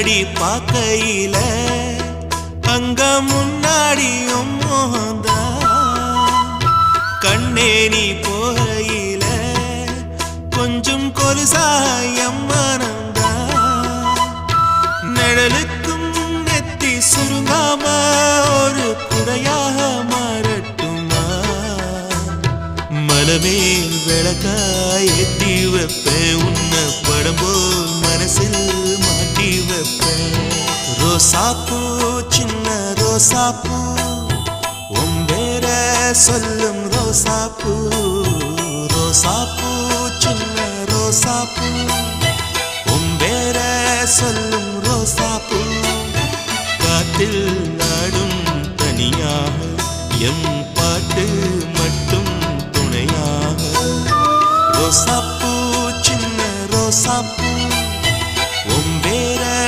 கண்ணாடி பார்க்கையில அங்க முன்னாடியும் மோகந்தா கண்ணே நீ போகையில கொஞ்சம் கொலுசாயம் மனந்தா நிழலுக்கும் நெத்தி சுருங்காம ஒரு குடையாக மாறட்டுமா மலமேல் விளக்காய் ஏத்தி வைப்பேன் உன்னை படம் போல் மனசில் மாட்டி வைப்பேன் ரோசாப்பூ சின்ன ரோசாப்பூ உன் பேர சொல்லும் ரோசாப்பூ ரோசாப்பூ சின்ன ரோசாப்பூ உன் பேர சொல்லும் ரோசாப்பூ காத்தில் நாடும் தனியாக எம்